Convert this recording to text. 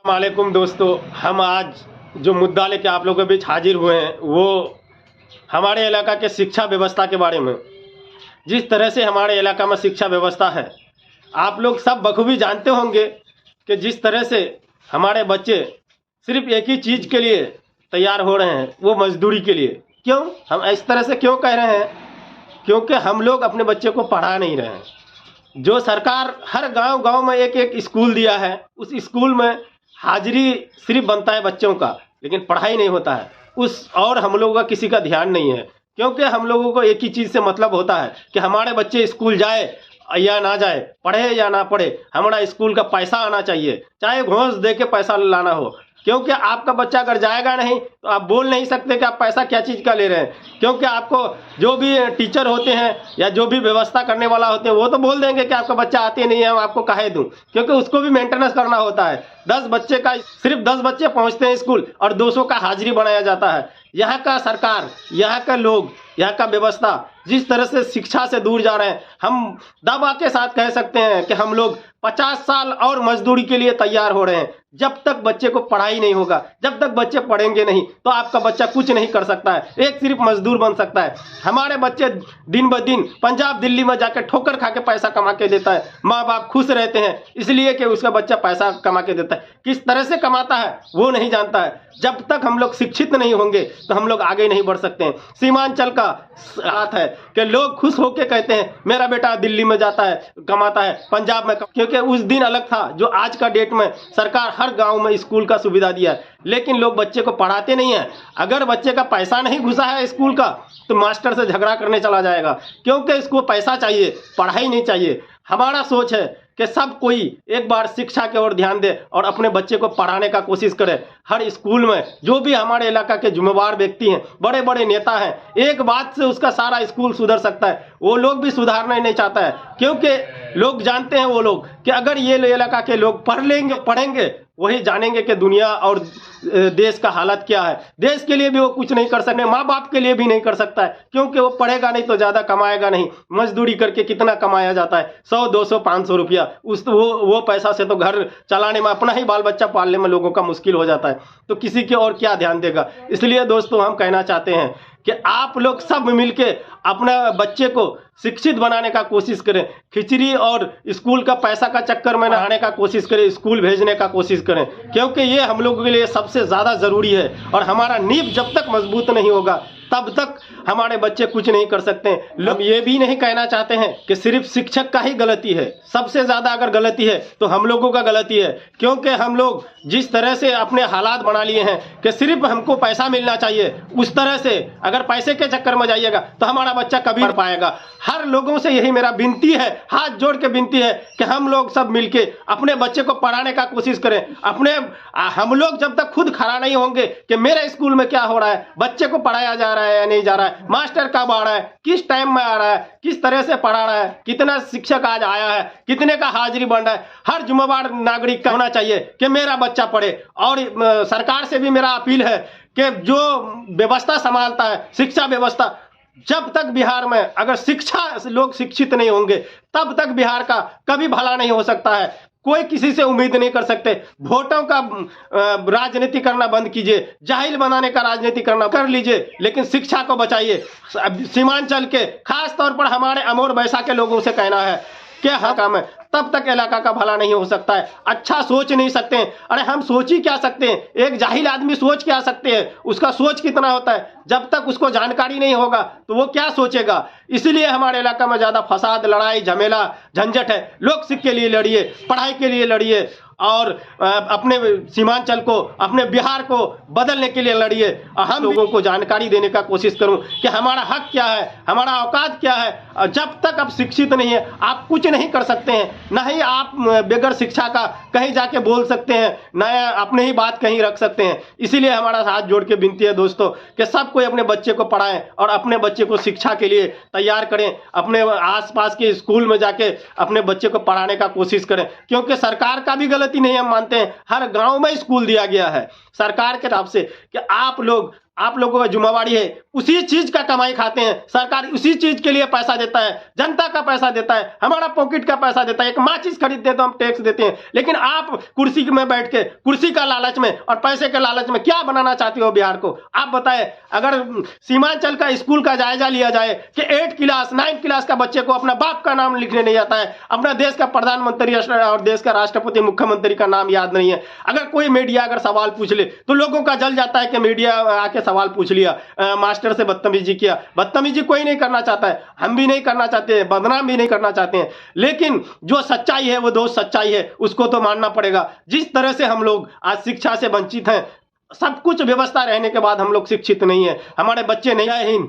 वालेकुम दोस्तों, हम आज जो मुद्दा लेके आप लोगों के बीच हाजिर हुए हैं वो हमारे इलाका के शिक्षा व्यवस्था के बारे में। जिस तरह से हमारे इलाका में शिक्षा व्यवस्था है, आप लोग सब बखूबी जानते होंगे कि जिस तरह से हमारे बच्चे सिर्फ एक ही चीज़ के लिए तैयार हो रहे हैं, वो मजदूरी के लिए। क्यों हम इस तरह से क्यों कह रहे हैं? क्योंकि हम लोग अपने बच्चे को पढ़ा नहीं रहे हैं। जो सरकार हर गांव गांव में एक एक स्कूल दिया है, उस स्कूल में हाजिरी सिर्फ बनता है बच्चों का, लेकिन पढ़ाई नहीं होता है और हम लोगों का किसी का ध्यान नहीं है। क्योंकि हम लोगों को एक ही चीज़ से मतलब होता है कि हमारे बच्चे स्कूल जाए या ना जाए, पढ़े या ना पढ़े, हमारा स्कूल का पैसा आना चाहिए, चाहे घूस दे के पैसा लाना हो। क्योंकि आपका बच्चा अगर जाएगा नहीं तो आप बोल नहीं सकते कि आप पैसा क्या चीज़ का ले रहे हैं। क्योंकि आपको जो भी टीचर होते हैं या जो भी व्यवस्था करने वाला होते हैं वो तो बोल देंगे कि आपका बच्चा आते नहीं है, हम आपको काहे दूं। क्योंकि उसको भी मेंटेनेंस करना होता है। 10 बच्चे का सिर्फ 10 बच्चे पहुंचते हैं स्कूल और 200 का हाजिरी बनाया जाता है। यहाँ का सरकार, यहाँ का लोग, यहाँ का व्यवस्था जिस तरह से शिक्षा से दूर जा रहे हैं, हम दावा के साथ कह सकते हैं कि हम लोग 50 साल और मजदूरी के लिए तैयार हो रहे हैं। जब तक बच्चे को पढ़ाई नहीं होगा, जब तक बच्चे पढ़ेंगे नहीं, तो आपका बच्चा कुछ नहीं कर सकता है, एक सिर्फ मजदूर बन सकता है। हमारे बच्चे दिन ब दिन पंजाब दिल्ली में जाकर ठोकर खा के पैसा कमा के देता है। माँ बाप खुश रहते हैं इसलिए कि उसका बच्चा पैसा कमा के देता है। किस तरह से कमाता है वो नहीं जानता है। जब तक हम लोग शिक्षित नहीं होंगे तो हम लोग आगे नहीं बढ़ सकते हैं। सीमांचल का बात है कि लोग खुश होकर कहते हैं मेरा बेटा दिल्ली में जाता है, कमाता है, पंजाब में, क्योंकि उस दिन अलग था जो आज का डेट में सरकार हर गांव में स्कूल का सुविधा दिया है, लेकिन लोग बच्चे को पढ़ाते नहीं है। अगर बच्चे का पैसा नहीं घुसा है स्कूल का तो मास्टर से झगड़ा करने चला जाएगा, क्योंकि इसको पैसा चाहिए, पढ़ाई नहीं चाहिए। हमारा सोच है कि सब कोई एक बार शिक्षा की ओर ध्यान दे और अपने बच्चे को पढ़ाने का कोशिश करे। हर स्कूल में जो भी हमारे इलाका के जिम्मेवार व्यक्ति हैं, बड़े बड़े नेता हैं, एक बात से उसका सारा स्कूल सुधर सकता है। वो लोग भी सुधारना नहीं चाहता है, क्योंकि लोग जानते हैं वो लोग कि अगर ये इलाका के लोग पढ़ेंगे वही जानेंगे कि दुनिया और देश का हालत क्या है। देश के लिए भी वो कुछ नहीं कर सकते, माँ बाप के लिए भी नहीं कर सकता है, क्योंकि वो पढ़ेगा नहीं तो ज़्यादा कमाएगा नहीं। मजदूरी करके कितना कमाया जाता है, 100 200 500 रुपया, वो पैसा से तो घर चलाने में, अपना ही बाल बच्चा पालने में लोगों का मुश्किल हो जाता है, तो किसी की और क्या ध्यान देगा। इसलिए दोस्तों हम कहना चाहते हैं कि आप लोग सब मिलके अपने बच्चे को शिक्षित बनाने का कोशिश करें। खिचड़ी और स्कूल का पैसा का चक्कर में नहाने का कोशिश करें, स्कूल भेजने का कोशिश करें, क्योंकि ये हम लोगों के लिए सबसे ज़्यादा ज़रूरी है। और हमारा नींव जब तक मजबूत नहीं होगा तब तक हमारे बच्चे कुछ नहीं कर सकते। हम ये भी नहीं कहना चाहते हैं कि सिर्फ शिक्षक का ही गलती है। सबसे ज़्यादा अगर गलती है तो हम लोगों का गलती है, क्योंकि हम लोग जिस तरह से अपने हालात बना लिए हैं कि सिर्फ हमको पैसा मिलना चाहिए, उस तरह से अगर पैसे के चक्कर में जाइएगा तो हमारा बच्चा कभी पढ़ पाएगा। हर लोगों से यही मेरा विनती है, हाथ जोड़ के विनती है कि हम लोग सब मिलके अपने बच्चे को पढ़ाने का कोशिश करें। हम लोग जब तक खुद खड़ा नहीं होंगे कि मेरे स्कूल में क्या हो रहा है, बच्चे को पढ़ाया जा रहा है या नहीं जा रहा है, मास्टर कब आ रहा है, किस टाइम में आ रहा है, किस तरह से पढ़ा रहा है, कितना शिक्षक आज आया है, कितने का हाजिरी बन रहा है, हर जिम्मेवार नागरिक का होना चाहिए कि मेरा बच्चा पढ़े। और सरकार से भी मेरा अपील है कि जो व्यवस्था संभालता है, शिक्षा व्यवस्था, जब तक बिहार में अगर शिक्षा लोग शिक्षित नहीं होंगे तब तक बिहार का कभी भला नहीं हो सकता है। कोई किसी से उम्मीद नहीं कर सकते। वोटों का राजनीति करना बंद कीजिए, जाहिल बनाने का राजनीति करना कर लीजिए, लेकिन शिक्षा को बचाइए। सीमांचल के खास तौर पर हमारे अमोर वैसा के लोगों से कहना है कि हाँ काम है, तब तक इलाका का भला नहीं हो सकता है। अच्छा सोच नहीं सकते हैं। अरे हम सोच ही क्या सकते हैं, एक जाहिल आदमी सोच क्या सकते हैं, उसका सोच कितना होता है, जब तक उसको जानकारी नहीं होगा तो वो क्या सोचेगा। इसीलिए हमारे इलाका में ज़्यादा फसाद, लड़ाई, झमेला, झंझट है। लोग शिक्षा के लिए लड़िए, पढ़ाई के लिए लड़िए और अपने सीमांचल को, अपने बिहार को बदलने के लिए लड़िए। और हम लोगों को जानकारी देने का कोशिश करूं कि हमारा हक क्या है, हमारा औकात क्या है। और जब तक आप शिक्षित नहीं है आप कुछ नहीं कर सकते हैं। ना ही आप बगैर शिक्षा का कहीं जाके बोल सकते हैं, ना अपने ही बात कहीं रख सकते हैं। इसीलिए हमारा हाथ जोड़ के विनती है दोस्तों कि सब कोई अपने बच्चे को पढ़ाएं और अपने बच्चे को शिक्षा के लिए तैयार करें। अपने आसपास के स्कूल में जाके अपने बच्चे को पढ़ाने का कोशिश करें, क्योंकि सरकार का भी गलती नहीं हम मानते हैं। हर गांव में स्कूल दिया गया है सरकार के तरफ से कि आप लोग आप लोगों का जिम्मेवारी है, उसी चीज का कमाई खाते हैं, सरकार उसी चीज के लिए पैसा देता है, जनता का पैसा देता है, हमारा पॉकेट का पैसा देता है। एक माचिस खरीदते हैं तो हम टैक्स देते हैं, लेकिन आप कुर्सी में बैठ के कुर्सी का लालच में और पैसे के लालच में क्या बनाना चाहते हो बिहार को? आप बताएं। अगर सीमांचल का स्कूल का जायजा लिया जाए कि 8 क्लास 9 क्लास का बच्चे को अपना बाप का नाम लिखने नहीं आता है, अपना देश का प्रधानमंत्री और देश का राष्ट्रपति मुख्यमंत्री का नाम याद नहीं है, अगर कोई मीडिया अगर सवाल पूछ ले तो लोगों का जल जाता है कि मीडिया आके सवाल पूछ लिया, मास्टर से बदतमीजी किया। बदतमीजी कोई नहीं करना चाहता है, हम भी नहीं करना चाहते हैं, बदनाम भी नहीं करना चाहते हैं, लेकिन जो सच्चाई है वो दोस्त सच्चाई है, उसको तो मानना पड़ेगा। जिस तरह से हम लोग आज शिक्षा से वंचित हैं, सब कुछ व्यवस्था रहने के बाद हम लोग शिक्षित नहीं है, हमारे बच्चे नहीं। जय हिंद।